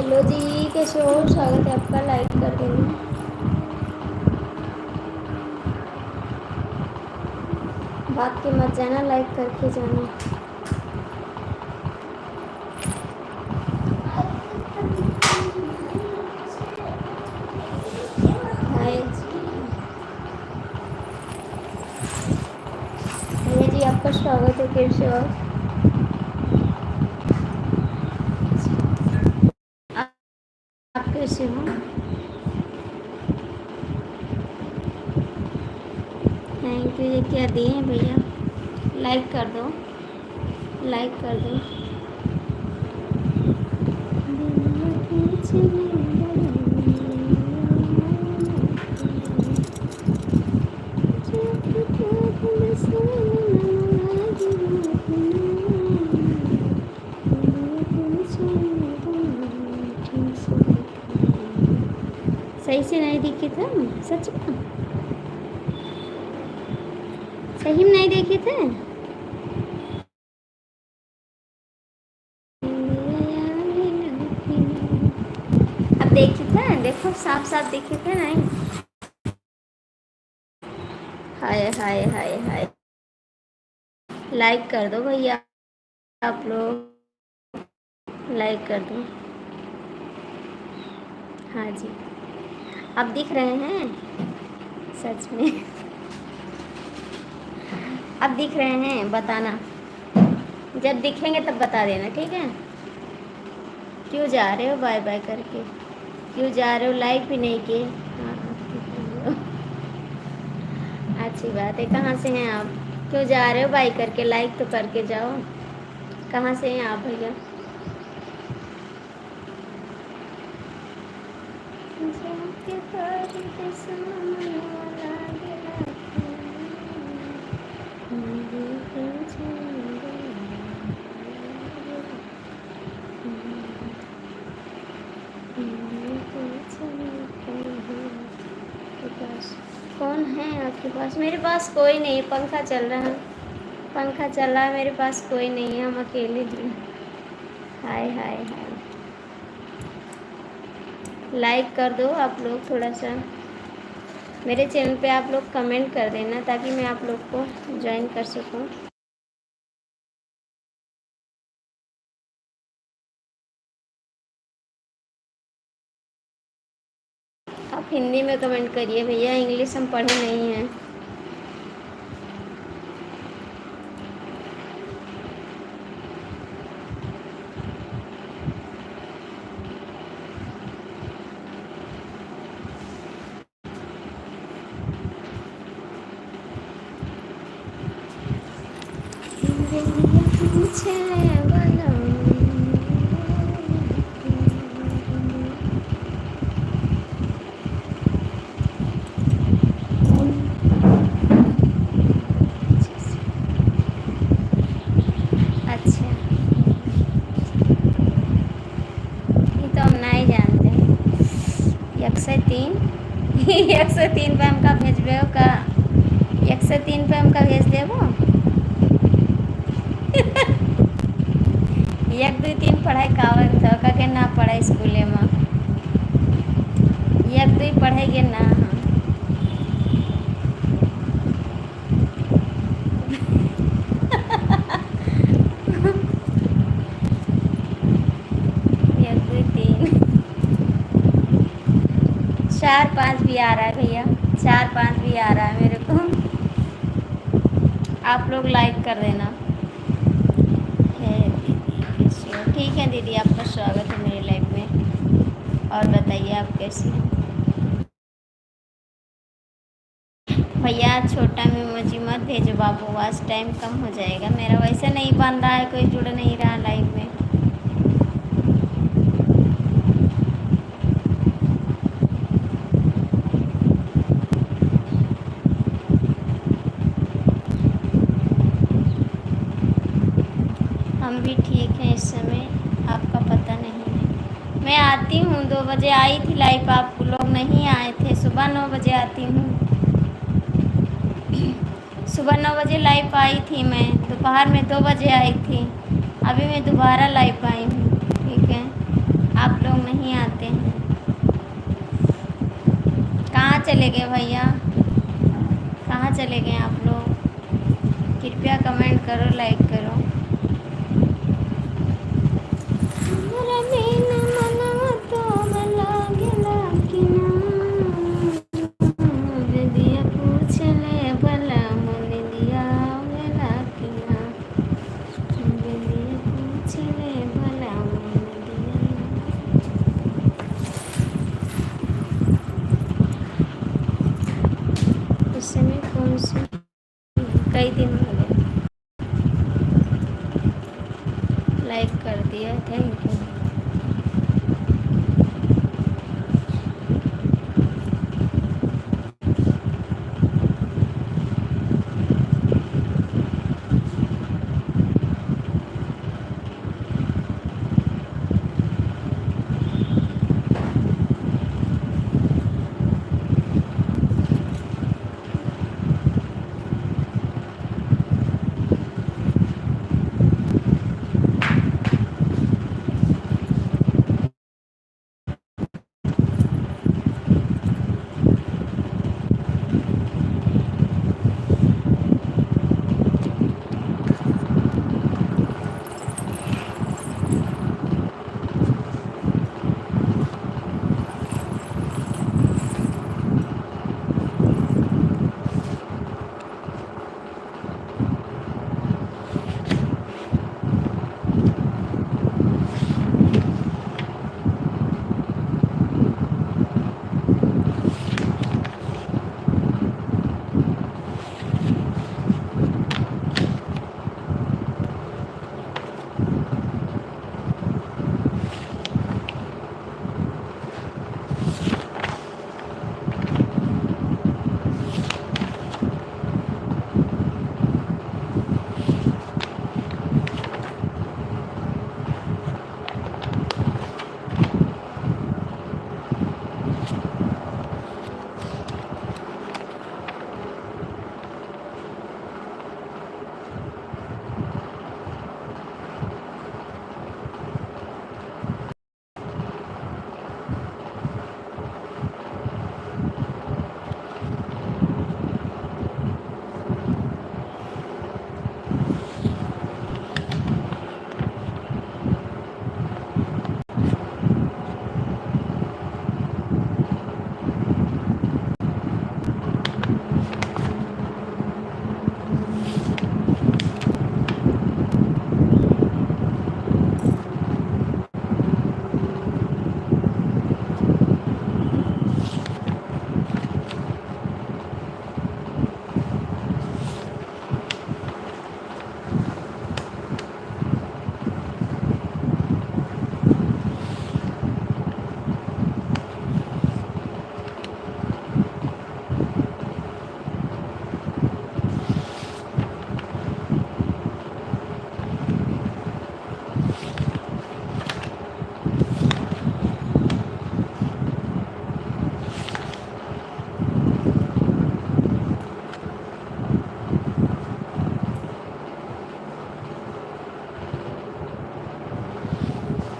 Hello जी, कैसे हो? स्वागत है आपका। लाइक कर देना। भाग के मत जाना, लाइक करके जाना। हाय जी। भैया जी, आपका स्वागत है। कैसे हो आप? आप कैसे हो? Thank you. ये क्या दिए हैं भैया? लाइक कर दो, लाइक कर दो। सही से नहीं दिखे थे? सच में सही में नहीं देखे थे। अब देखे थे, देखो साफ साफ देखे थे नहीं? हाय हाय हाय हाय। लाइक कर दो भैया, आप लोग लाइक कर दो। हाँ जी, अब दिख रहे हैं सच में? अब दिख रहे हैं? बताना, जब दिखेंगे तब बता देना, ठीक है? क्यों जा रहे हो बाय बाय करके? क्यों जा रहे हो? लाइक भी नहीं किए। हाँ, अच्छी बात है। कहाँ से हैं आप? क्यों जा रहे हो बाय करके? लाइक तो करके जाओ। कहाँ से हैं आप भैया? कौन है आपके पास? मेरे पास कोई नहीं, पंखा चल रहा है। पंखा चल रहा है, मेरे पास कोई नहीं है, हम अकेले हैं। हाय हाय हाय। लाइक कर दो आप लोग थोड़ा सा। मेरे चैनल पे आप लोग कमेंट कर देना ताकि मैं आप लोग को ज्वाइन कर सकूं। आप हिंदी में कमेंट करिए भैया, इंग्लिश हम पढ़े नहीं हैं। अच्छा, ये तो हम नहीं जानते हैं। 103 103 पे हमका भेजबे का? 103 पे हमका भेज देबो? 1 2 3 पढ़ाई कावत था का ना पढ़ाई स्कूले में? 1 2 पढ़ेगे ना हम? एक दो तीन 4 5 भी आ रहा है भैया, 4 5 भी आ रहा है मेरे को। आप लोग लाइक कर देना। है दीदी कैसी हो? ठीक है दीदी, आपका स्वागत है मेरी लाइफ में। और बताइए आप कैसी हैं? भैया छोटा में मुझे मत भेजो बाबू, आज टाइम कम हो जाएगा मेरा। वैसे नहीं बन रहा है, कोई जुड़ नहीं रहा लाइव में। हम भी ठीक हैं इस समय, आपका पता नहीं है। मैं आती हूँ 2 बजे, आई थी लाइव, आप लोग नहीं आए थे। सुबह 9 बजे आती हूँ। सुबह 9 बजे लाइव आई थी मैं, दोपहर में 2 बजे आई थी। अभी मैं दोबारा लाइव आई हूँ, ठीक है? आप लोग नहीं आते हैं। कहाँ चले गए भैया, कहाँ चले गए आप लोग? कृपया कमेंट करो, लाइक करो। हमरा बिना मनवा तोहर लागेला कि ना? दीदिया पूछले भला मन दिया आवेला कि ना? दीदिया पूछले भला मन दिया। उस समय कौन सी कई दिन हो गए। लाइक कर दिया, थैंक यू।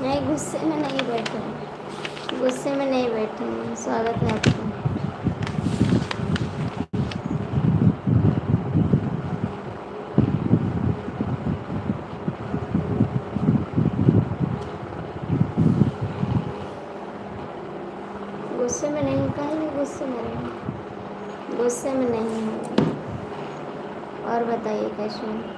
नहीं, गुस्से में नहीं बैठे, गुस्से में नहीं बैठे हैं। स्वागत है आपका। गुस्से में नहीं, कहीं गुस्से में नहीं, गुस्से में नहीं है। और बताइए कैसे हैं?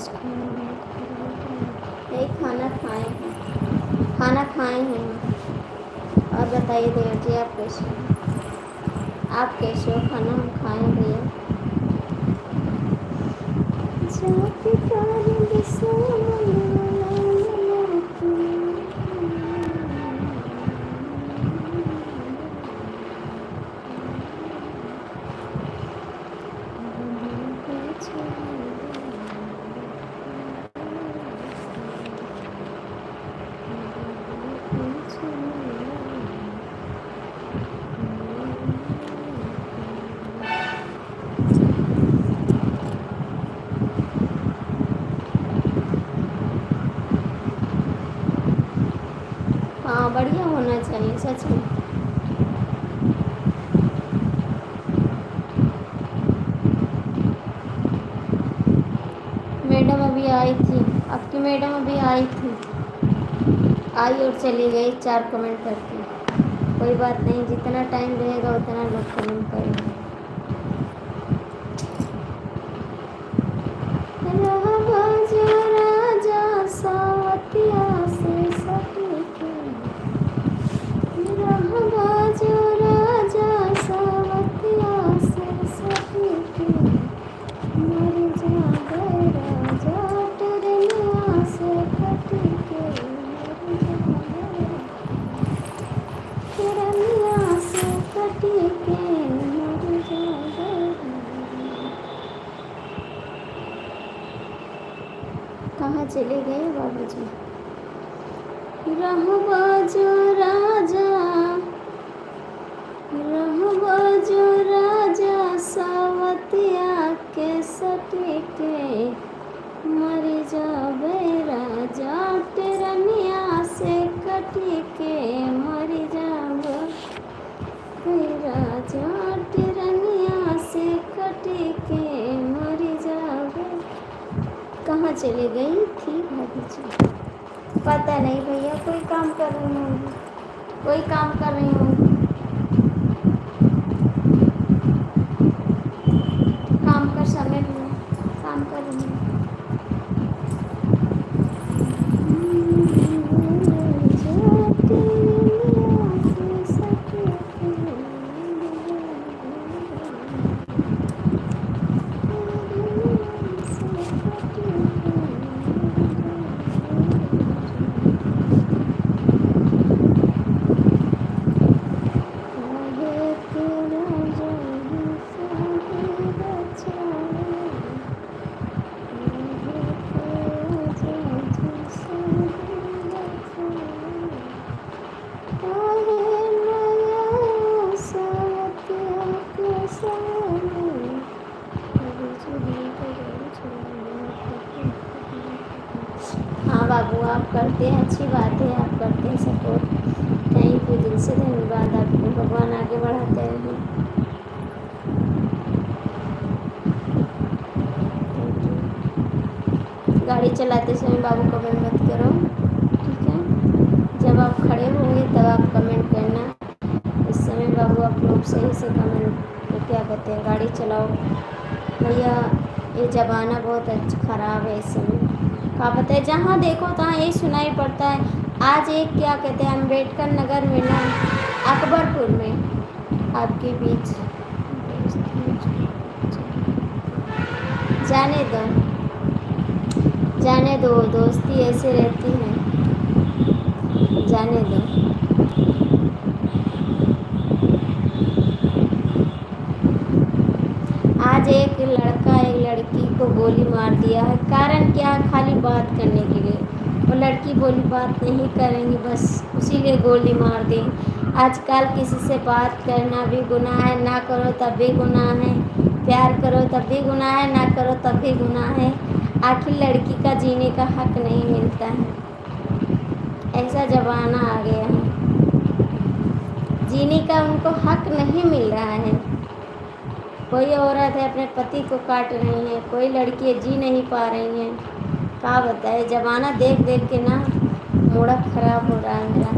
आज नहीं खाना खाए हैं, खाना खाए हैं। और बताइए देवर जी आप कैसे हो? आप कैसे हो? खाना हम खाए हैं भैया। जाके करेंगे हाँ बढ़िया होना चाहिए सच में। मैडम अभी आई थी, आपकी मैडम अभी आई थी, आई और चली गई 4 कमेंट करके। कोई बात नहीं, जितना टाइम रहेगा उतना लोग कमेंट करेंगे। राजा सावतिया से सटके, राजा सावतिया से सटके, मर जाए राजा टरनिया से कटके, टरनिया से कटके मर जाए। कहाँ चले गए बाबूजी? रहबा जो राजा, रहबा जो राजा सावतिया के सटके, मर जावे राजा टरनिया से कटके, मर जावे राजा टरनिया से कटके, मर जावे। कहाँ चली गई थी भाभी जी? पता नहीं भैया, कोई काम कर रही होंगी, कोई काम कर रही होंगी, काम का समय भी है, काम कर रही हूँ। हाँ बाबू, आप करते हैं, अच्छी बात है, आप करते हैं सपोर्ट। थैंक यू, दिल से धन्यवाद आपको, भगवान आगे बढ़ाते रहें। गाड़ी चलाते समय बाबू कमेंट मत करो, ठीक है? जब आप खड़े होंगे तब आप कमेंट करना। इस समय बाबू आप लोग सही से कमेंट, तो क्या कहते हैं, गाड़ी चलाओ भैया। ये ज़माना बहुत ख़राब है इस समय, क्या पता है, जहाँ देखो तहाँ यही सुनाई पड़ता है। आज एक क्या कहते हैं, अम्बेडकर नगर में ना, अकबरपुर में आपके बीच, जाने दो, जाने दो, दोस्ती ऐसे रहती है, जाने दो। आज एक लड़का एक लड़की को गोली मार दिया है, कारण क्या है? खाली बात करने के लिए। वो लड़की बोली बात नहीं करेंगी, बस उसीलिए गोली मार दी। आजकल किसी से बात करना भी गुनाह है, ना करो तब भी गुनाह है, प्यार करो तब भी गुनाह है, ना करो तब भी गुनाह है। आखिर लड़की का जीने का हक नहीं मिलता है, ऐसा ज़माना आ गया है, जीने का उनको हक नहीं मिल रहा है। कोई औरत है अपने पति को काट रही है, कोई लड़की जी नहीं पा रही है। क्या बताए, ज़माना देख देख के ना मूड खराब हो रहा है मेरा।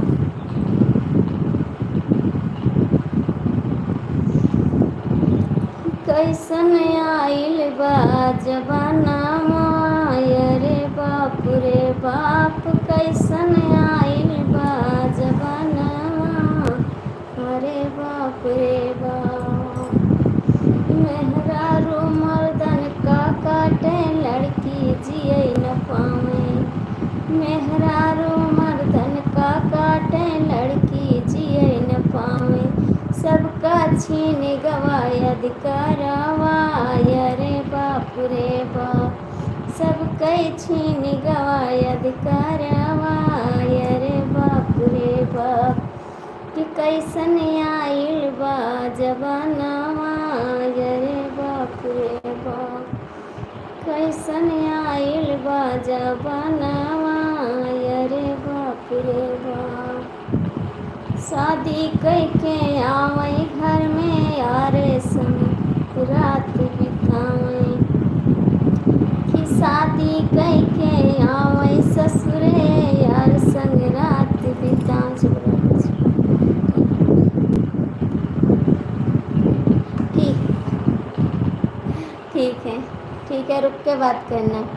कैसन आइल बा ज़माना माया, रे बाप कैसन आइल बा जवानवा। अरे बाप रे बाप। मेहरारू मर्दन का काटे लड़की जिए न पावे। मेहरारू मर्दन का काटे लड़की जिए न पावे। सबका छीन गवाए अधिकारवा। अरे बाप रे बाप। सबका छीन गवाए अधिकारवा। अरे बाप रे बाप। कि कैसन आइल बा जवानवा। अरे बाप रे बाप। कैसन आइल बा जवानवा। अरे बाप रे बाप। शादी कैके आवे घर में यारे संग रात बितावे। कि शादी कैके आवे ससुरे यार संग रात बितावे। ठीक ठीक है, ठीक है, रुक के बात करना।